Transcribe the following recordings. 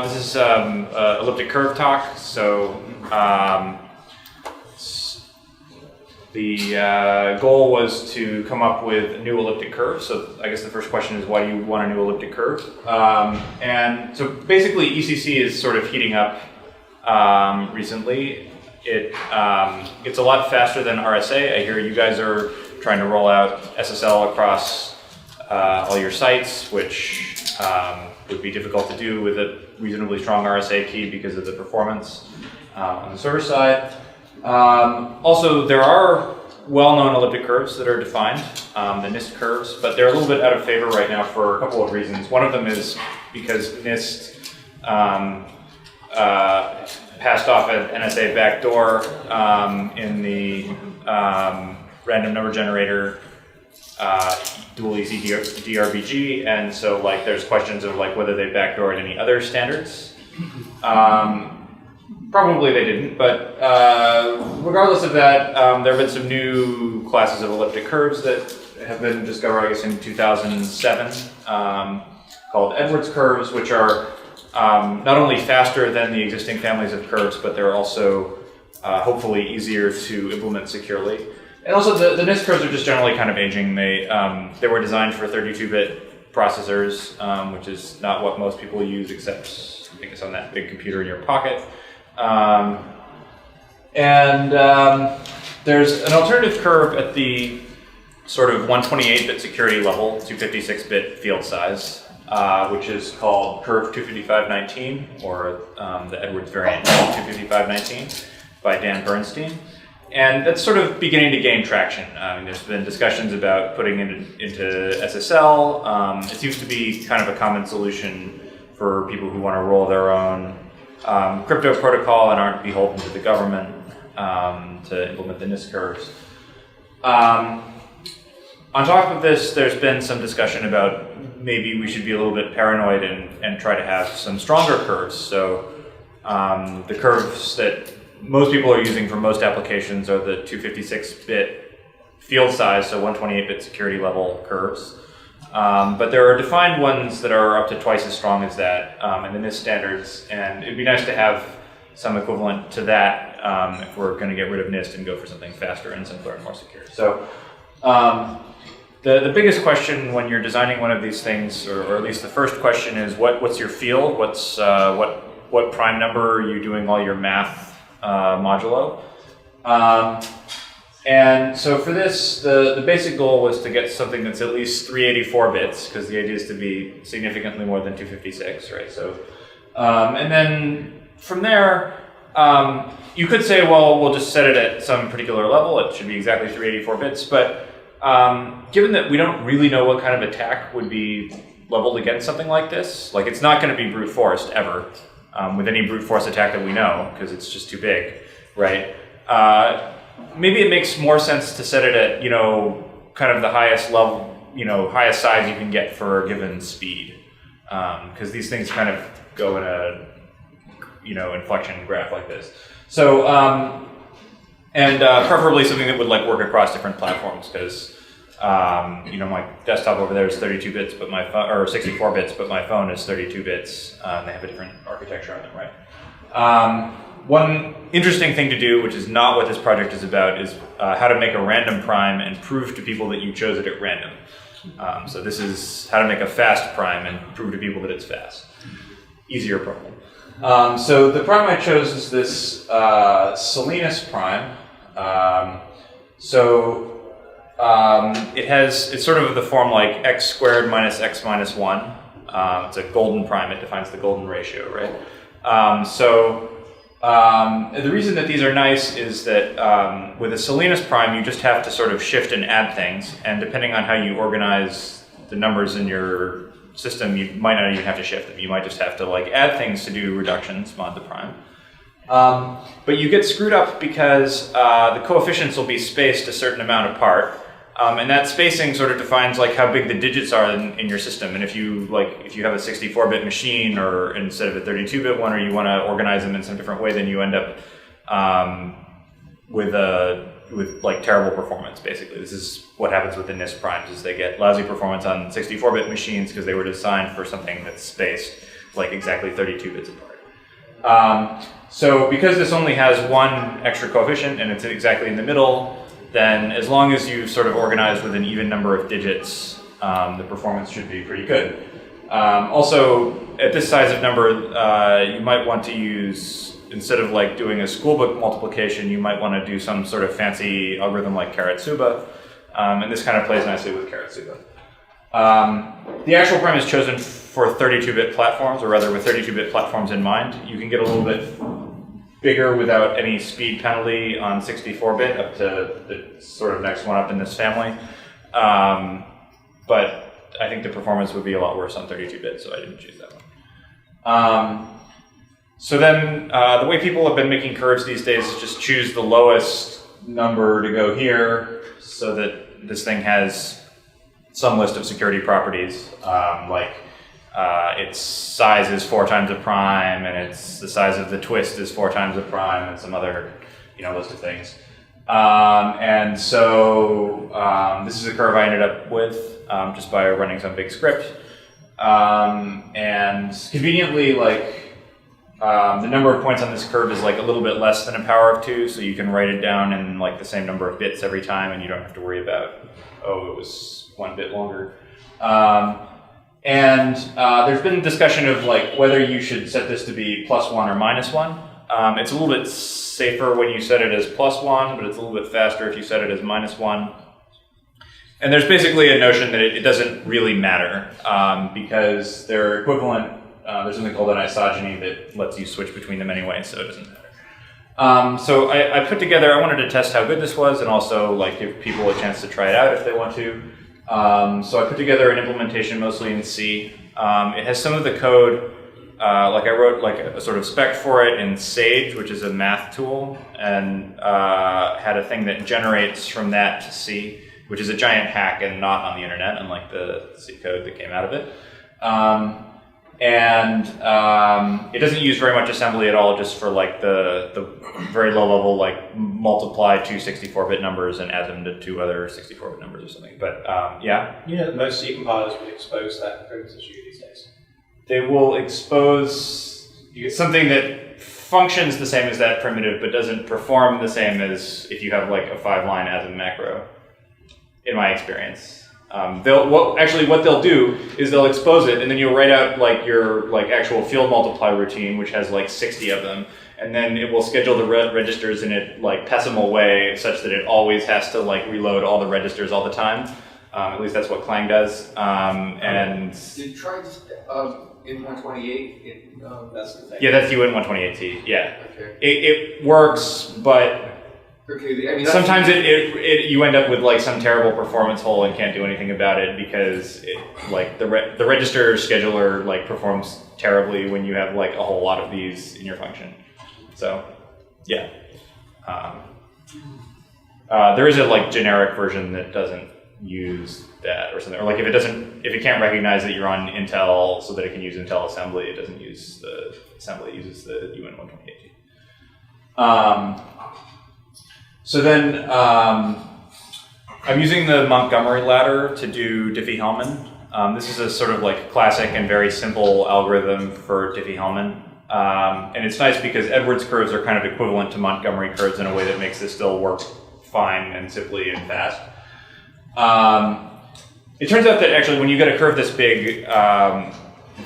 This is elliptic curve talk. So the goal was to come up with a new elliptic curve. So I guess the first question is, why do you want a new elliptic curve? And so basically ECC is sort of heating up recently. It's a lot faster than RSA. I hear you guys are trying to roll out SSL across all your sites, which would be difficult to do with a reasonably strong RSA key because of the performance on the server side. Also, there are well-known elliptic curves that are defined, the NIST curves, but they're a little bit out of favor right now for a couple of reasons. One of them is because NIST passed off an NSA backdoor in the random number generator dual ECDRBG, and so like there's questions of like whether they backdoored any other standards. Probably they didn't, but regardless of that, there have been some new classes of elliptic curves that have been discovered, I guess, in 2007, called Edwards curves, which are not only faster than the existing families of curves, but they're also hopefully easier to implement securely. And also the NIST curves are just generally kind of aging. They were designed for 32-bit processors, which is not what most people use, except I guess on that big computer in your pocket. There's an alternative curve at the sort of 128-bit security level, 256-bit field size, which is called curve 25519, or the Edwards variant 25519 by Dan Bernstein. And that's sort of beginning to gain traction. There's been discussions about putting it into SSL. It seems to be kind of a common solution for people who want to roll their own crypto protocol and aren't beholden to the government to implement the NIST curves. On top of this, there's been some discussion about maybe we should be a little bit paranoid and try to have some stronger curves. So the curves that most people are using for most applications are the 256-bit field size, so 128-bit security level curves. But there are defined ones that are up to twice as strong as that in the NIST standards, and it'd be nice to have some equivalent to that if we're going to get rid of NIST and go for something faster and simpler and more secure. So the biggest question when you're designing one of these things, or at least the first question, is what's your field? What prime number are you doing all your math modulo? And so for this, the basic goal was to get something that's at least 384 bits, because the idea is to be significantly more than 256, right? So, and then from there, you could say, well, we'll just set it at some particular level. It should be exactly 384 bits. But given that we don't really know what kind of attack would be leveled against something like this, like it's not going to be brute forced ever with any brute force attack that we know, because it's just too big, right? Maybe it makes more sense to set it at, kind of the highest level, highest size you can get for a given speed. Because these things kind of go in a, inflection graph like this. So, preferably something that would like work across different platforms, because, my desktop over there is 32 bits, but my phone, or 64 bits, but my phone is 32 bits. They have a different architecture on them, right? One interesting thing to do, which is not what this project is about, is how to make a random prime and prove to people that you chose it at random. So this is how to make a fast prime and prove to people that it's fast. Easier problem. So the prime I chose is this Salinas prime. It's sort of the form like x squared minus x minus 1. It's a golden prime. It defines the golden ratio, right? The reason that these are nice is that with a Salinas prime, you just have to sort of shift and add things, and depending on how you organize the numbers in your system, you might not even have to shift them. You might just have to like add things to do reductions, mod the prime. But you get screwed up because the coefficients will be spaced a certain amount apart, and that spacing sort of defines like how big the digits are in your system. And if you have a 64-bit machine or instead of a 32-bit one, or you want to organize them in some different way, then you end up with a with like terrible performance, basically. This is what happens with the NIST primes, is they get lousy performance on 64-bit machines because they were designed for something that's spaced like exactly 32 bits apart. So because this only has one extra coefficient and it's exactly in the middle, then as long as you sort of organize with an even number of digits, the performance should be pretty good. Also, at this size of number, you might want to use, instead of like doing a schoolbook multiplication, you might want to do some sort of fancy algorithm like Karatsuba, and this kind of plays nicely with Karatsuba. The actual prime is chosen for 32-bit platforms, or rather with 32-bit platforms in mind. You can get a little bit bigger without any speed penalty on 64-bit up to the sort of next one up in this family. But I think the performance would be a lot worse on 32-bit, so I didn't choose that one. So then the way people have been making curves these days is just choose the lowest number to go here so that this thing has some list of security properties, like its size is 4 times a prime, and the size of the twist is 4 times a prime, and some other list of things. And so this is a curve I ended up with just by running some big script. And conveniently, the number of points on this curve is like a little bit less than a power of 2, so you can write it down in like the same number of bits every time, and you don't have to worry about, oh, it was 1 bit longer. And there's been discussion of like whether you should set this to be +1 or -1. It's a little bit safer when you set it as +1, but it's a little bit faster if you set it as -1. And there's basically a notion that it doesn't really matter because they're equivalent. There's something called an isogeny that lets you switch between them anyway, so it doesn't matter. So I put together, I wanted to test how good this was and also like give people a chance to try it out if they want to. So I put together an implementation mostly in C. It has some of the code, like I wrote like a sort of spec for it in Sage, which is a math tool, and had a thing that generates from that to C, which is a giant hack and not on the internet, unlike the C code that came out of it. It doesn't use very much assembly at all, just for like the very low level, like multiply 2 64-bit numbers and add them to 2 other 64-bit numbers or something. But yeah. Most C compilers will expose that primitive issue these days. They will expose something that functions the same as that primitive, but doesn't perform the same as if you have like a 5-line ASM macro, in my experience. What they'll do is they'll expose it, and then you'll write out like your like actual field multiply routine, which has like 60 of them, and then it will schedule the registers in a like pessimal way, such that it always has to like reload all the registers all the time. At least that's what Clang does. And you tried in 128. That's the thing. Yeah, that's UN128T. Yeah, okay. It works, but. Okay, I mean, sometimes you end up with like some terrible performance hole and can't do anything about it because the register scheduler like performs terribly when you have like a whole lot of these in your function. So yeah, there is a like generic version that doesn't use that or something, or like if it can't recognize that you're on Intel so that it can use Intel assembly, it doesn't use the assembly, it uses the UN128T. So then I'm using the Montgomery ladder to do Diffie-Hellman. This is a sort of like classic and very simple algorithm for Diffie-Hellman. And it's nice because Edwards curves are kind of equivalent to Montgomery curves in a way that makes this still work fine and simply and fast. It turns out that actually when you get a curve this big,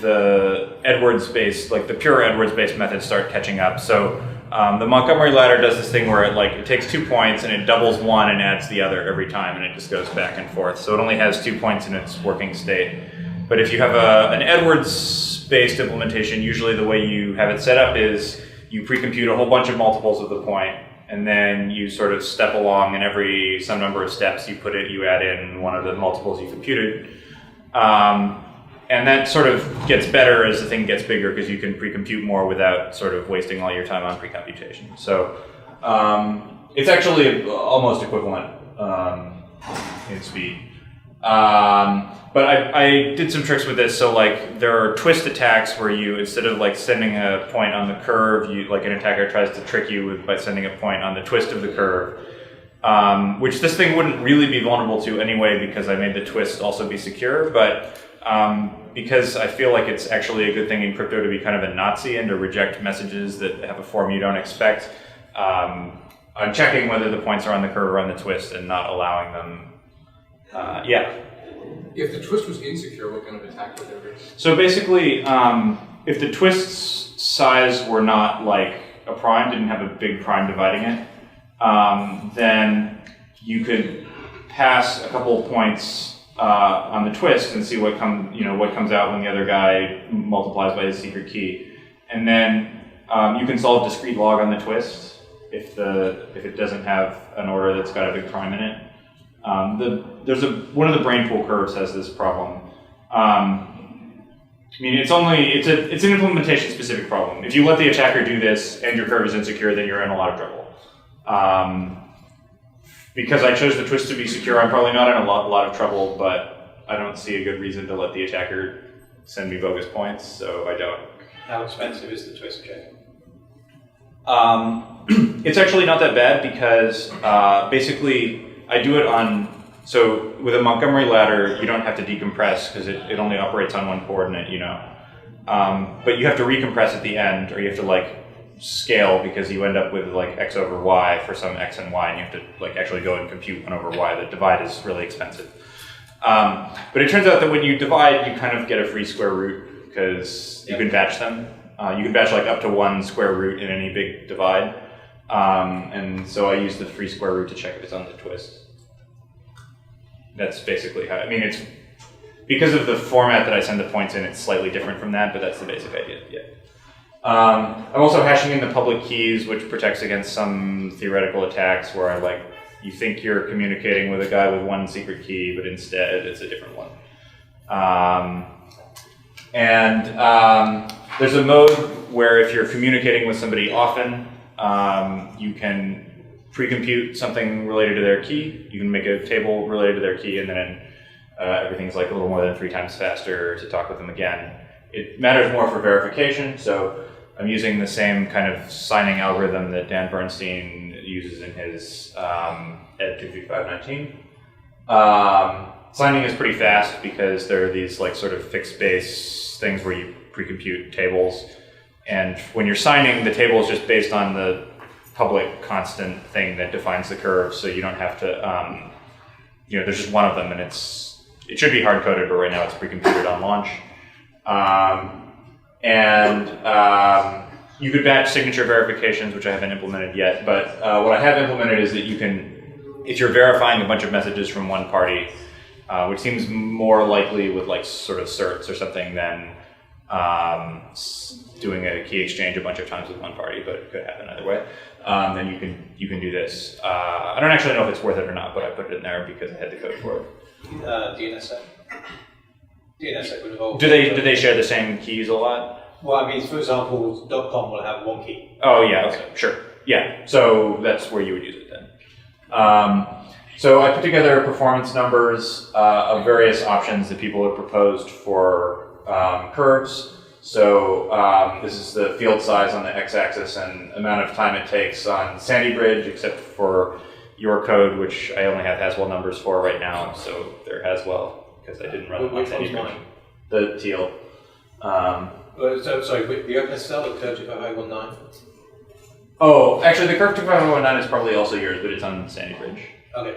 the Edwards-based, like the pure Edwards-based methods start catching up. So the Montgomery ladder does this thing where it takes 2 points and it doubles one and adds the other every time, and it just goes back and forth. So it only has 2 points in its working state. But if you have an Edwards-based implementation, usually the way you have it set up is you pre-compute a whole bunch of multiples of the point, and then you sort of step along, and every some number of steps you add in one of the multiples you computed. And that sort of gets better as the thing gets bigger because you can pre-compute more without sort of wasting all your time on pre-computation. So it's actually almost equivalent in speed. But I did some tricks with this. So like there are twist attacks where you, instead of like sending a point on the curve, like an attacker tries to trick you by sending a point on the twist of the curve. which this thing wouldn't really be vulnerable to anyway because I made the twist also be secure, but because I feel like it's actually a good thing in crypto to be kind of a Nazi and to reject messages that have a form you don't expect, I'm checking whether the points are on the curve or on the twist and not allowing them. Yeah. If the twist was insecure, what kind of attack would there be? So basically, if the twist's size were not like a prime, didn't have a big prime dividing it, then you could pass a couple of points on the twist and see what comes out when the other guy multiplies by his secret key, and then you can solve discrete log on the twist if it doesn't have an order that's got a big prime in it. One of the brain pool curves has this problem. I mean, it's an implementation specific problem. If you let the attacker do this and your curve is insecure, then you're in a lot of trouble. Because I chose the twist to be secure, I'm probably not in a lot of trouble, but I don't see a good reason to let the attacker send me bogus points, so I don't. How expensive is the twist check? It's actually not that bad because basically I do it so with a Montgomery ladder, you don't have to decompress because it only operates on one coordinate, but you have to recompress at the end, or you have to scale because you end up with x over y for some x and y, and you have to actually go and compute 1 over y. The divide is really expensive. But it turns out that when you divide, you kind of get a free square root because you can batch them. You can batch up to 1 square root in any big divide. And so I use the free square root to check if it's on the twist. That's basically how, it's because of the format that I send the points in, it's slightly different from that, but that's the basic idea, yeah. I'm also hashing in the public keys, which protects against some theoretical attacks where you think you're communicating with a guy with 1 secret key, but instead it's a different one. There's a mode where if you're communicating with somebody often, you can pre-compute something related to their key. You can make a table related to their key, and then everything's a little more than 3 times faster to talk with them again. It matters more for verification, so I'm using the same kind of signing algorithm that Dan Bernstein uses in his ED 25519. Signing is pretty fast because there are these sort of fixed base things where you pre-compute tables, and when you're signing, the table is just based on the public constant thing that defines the curve, so you don't have to, there's just one of them, and it should be hard-coded, but right now it's pre-computed on launch. You could batch signature verifications, which I haven't implemented yet, but what I have implemented is that you can, if you're verifying a bunch of messages from one party, which seems more likely with sort of certs or something than doing a key exchange a bunch of times with one party, but it could happen either way. Then you can do this. I don't actually know if it's worth it or not, but I put it in there because I had the code for it. DNSSEC. DNSSEC would involve. Do they share the same keys a lot? Well, for example, .com will have 1 key. Oh yeah, okay, sure. Yeah, so that's where you would use it then. So I put together performance numbers of various options that people have proposed for curves. So this is the field size on the x-axis and amount of time it takes on Sandy Bridge, except for your code, which I only have Haswell numbers for right now. So they're Haswell because I didn't run them on Sandy Bridge. The teal. Sorry, the OpenSSL, the curve 25019? Oh, actually the curve 25019 is probably also yours, but it's on Sandy Bridge. Okay.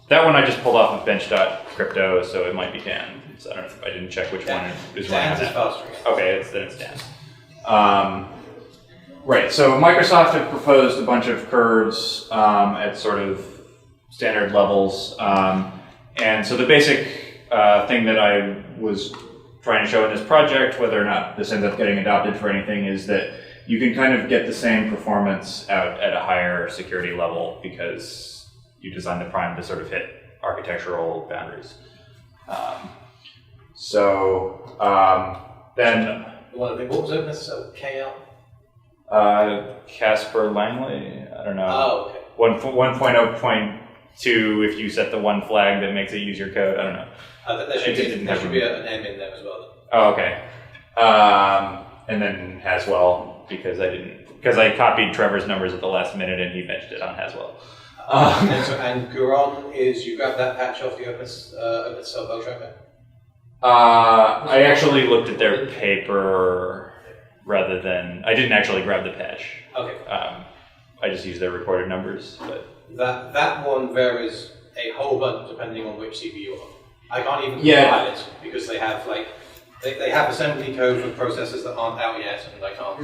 That one I just pulled off of bench.crypto, so it might be Dan. So I don't know if I didn't check which one is running on Dan's is that. faster. Okay, then it's Dan. Right, so Microsoft have proposed a bunch of curves at sort of standard levels. And so the basic thing that I was trying to show in this project, whether or not this ends up getting adopted for anything, is that you can kind of get the same performance out at a higher security level because you design the prime to sort of hit architectural boundaries. Then... What was OpenSSL? KL? Casper Langley? I don't know. Oh, okay. 1.0.2 if you set the one flag that makes it use your code. I don't know. There should be an M in there as well. Oh, okay. And then Haswell, because I copied Trevor's numbers at the last minute and he benched it on Haswell. And Guron is you grab that patch off the open cell bell tracker? I actually looked at their paper rather than, I didn't actually grab the patch. Okay. I just used their recorded numbers. But that one varies a whole bunch depending on which CPU you are. I can't even compile it because they have like they have assembly code for processors that aren't out yet, and I can't.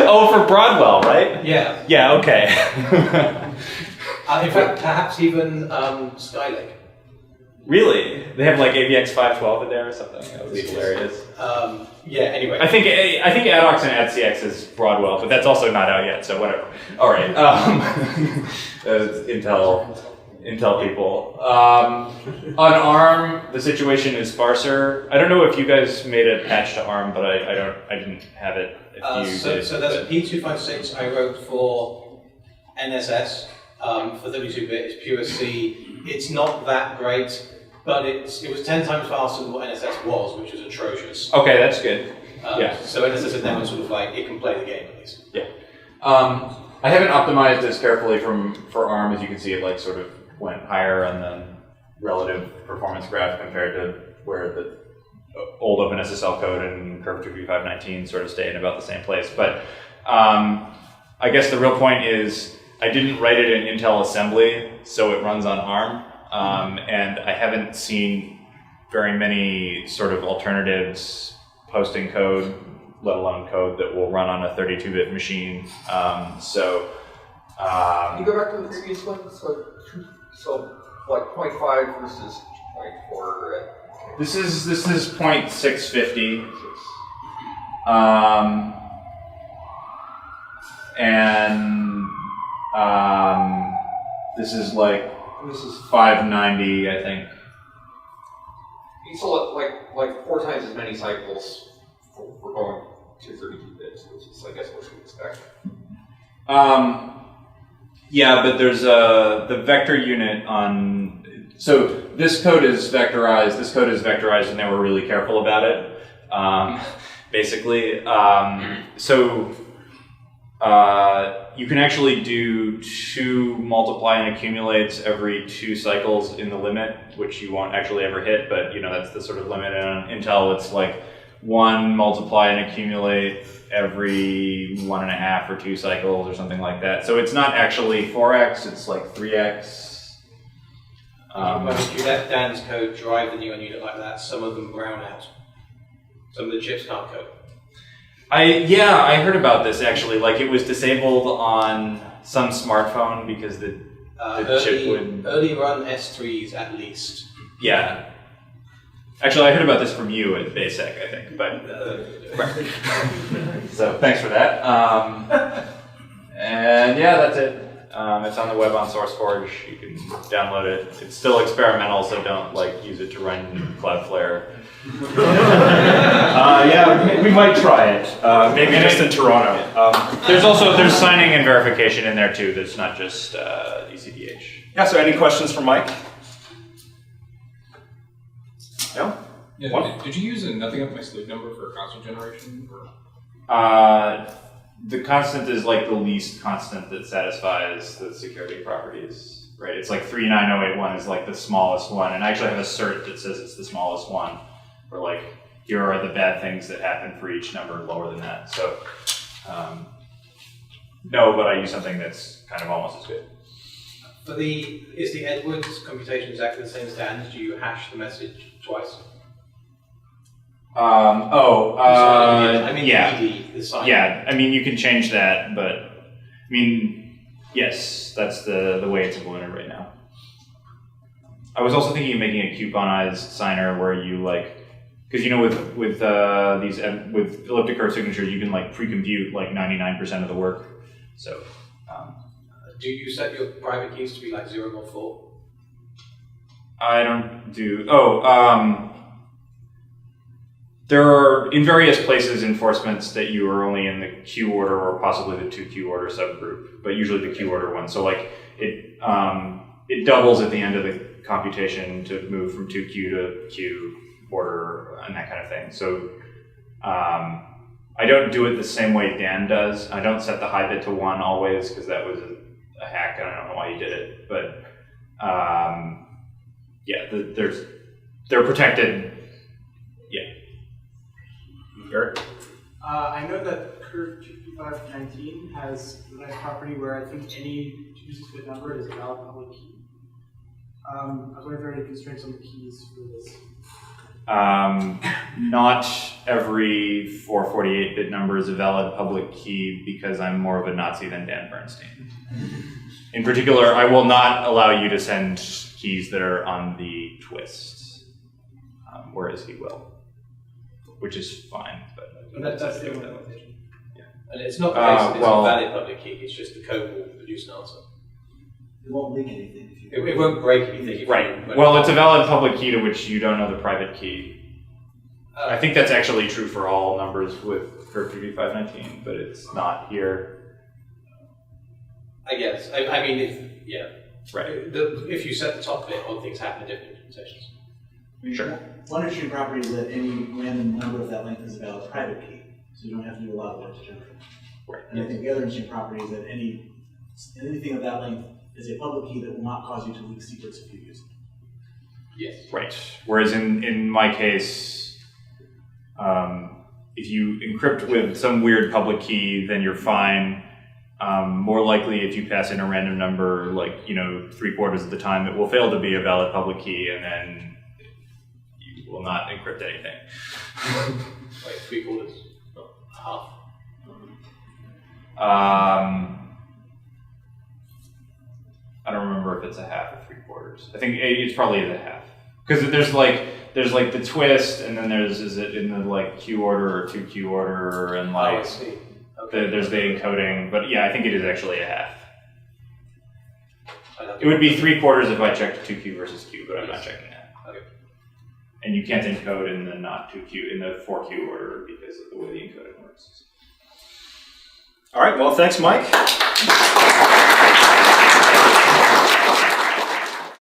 Oh, for Broadwell, right? Yeah. Yeah. Okay. In fact, perhaps even Skylake. Really? They have like AVX 512 in there or something? That would be hilarious. Yeah. Anyway. I think ADOX and ADCX is Broadwell, but that's also not out yet. So whatever. All right. Intel people. On ARM, the situation is sparser. I don't know if you guys made a patch to ARM, but I didn't have it. So there's a P256 I wrote for NSS for 32-bit. It's pure C. It's not that great, but it was 10 times faster than what NSS was, which was atrocious. Okay, that's good. Yeah. So NSS is now sort of like it can play the game at least. Yeah. I haven't optimized as carefully for ARM. As you can see, it like sort of went higher on the relative performance graph compared to where the old OpenSSL code and Cryptography 519 sort of stay in about the same place. But I guess the real point is I didn't write it in Intel assembly, so it runs on ARM. And I haven't seen very many sort of alternatives posting code, let alone code that will run on a 32-bit machine. You go back to the previous one, so like 0.5 versus 0.4. This is 0.650. This is 590, I think. You saw like 4 times as many cycles for going to 32 bits, which is I guess what you expect. Yeah, but there's the vector unit on. So this code is vectorized. This code is vectorized, and they were really careful about it. Basically, you can actually do 2 multiply and accumulates every 2 cycles in the limit, which you won't actually ever hit. But that's the sort of limit. And on Intel, it's like 1 multiply and accumulate every 1.5 or 2 cycles or something like that. So it's not actually 4x, it's like 3x. If you let Dan's code drive the neon unit like that, some of them brown out. Some of the chips can't code. I heard about this actually. Like it was disabled on some smartphone because the chip would... Early run S3s at least. Yeah. Actually, I heard about this from you at Basic, I think, but so thanks for that. And yeah, that's it. It's on the web on SourceForge. You can download it. It's still experimental, so don't use it to run CloudFlare. Yeah, we might try it. Maybe just in Toronto. There's signing and verification in there too. That's not just ECDH. Yeah. So, any questions for Mike? No? Yeah, did you use a nothing up my sleeve number for constant generation? Or? The constant is like the least constant that satisfies the security properties, right? It's like 39081 is like the smallest one, and I actually have a cert that says it's the smallest one, where like here are the bad things that happen for each number lower than that. So no, but I use something that's kind of almost as good. Is the Edwards computation exactly the same as Dan's? Do you hash the message twice? Yeah. ED, the sign. Yeah, I mean, you can change that, but I mean, yes, that's the way it's implemented right now. I was also thinking of making a couponized signer where you because with elliptic curve signatures, you can pre-compute 99% of the work. So. Do you set your private keys to be 0 or 4? I don't do. There are, in various places, enforcements that you are only in the Q order or possibly the 2Q order subgroup, but usually the Q order one. So it doubles at the end of the computation to move from 2Q to Q order and that kind of thing. So I don't do it the same way Dan does. I don't set the high bit to 1 always because that was a hack. I don't know why you did it, but yeah, they're protected. Yeah. Eric? I know that curve 25519 has a nice property where I think any 256-bit number is a valid public key. I was wondering if there are any constraints on the keys for this. Not every 448-bit number is a valid public key because I'm more of a Nazi than Dan Bernstein. In particular, I will not allow you to send keys that are on the twist, whereas he will, which is fine. But that's the that only way. limitation. Yeah. And it's not the case that it's well- a valid public key, it's just the code will produce an answer. It won't leak anything if you. It won't break anything. If Right. you, Well, it's a valid public key to which you don't know the private key. I think that's actually true for all numbers with curve 25519, but it's not here. I guess. I mean, Right. if you set the top bit, odd things happen in different implementations. Sure. One interesting property is that any random number of that length is a valid private key, so you don't have to do a lot of work to generate it. Right. And I think the other interesting property is that anything of that length is a public key that will not cause you to leak secrets if you use it. Yes. Right. Whereas in my case, if you encrypt with some weird public key, then you're fine. More likely, if you pass in a random number, like 3/4 of the time, it will fail to be a valid public key, and then you will not encrypt anything. Like 3/4, half. I don't remember if it's a half or 3/4. I think it's probably a half because there's like the twist, and then is it in the like Q order or 2Q order, and like I see. Okay. there's the encoding. But yeah, I think it is actually a half. It would be 3/4 if I checked 2Q versus Q, but I'm not checking that. Okay. And you can't encode in the not 2Q in the 4Q order because of the way the encoding works. All right. Well, thanks, Mike.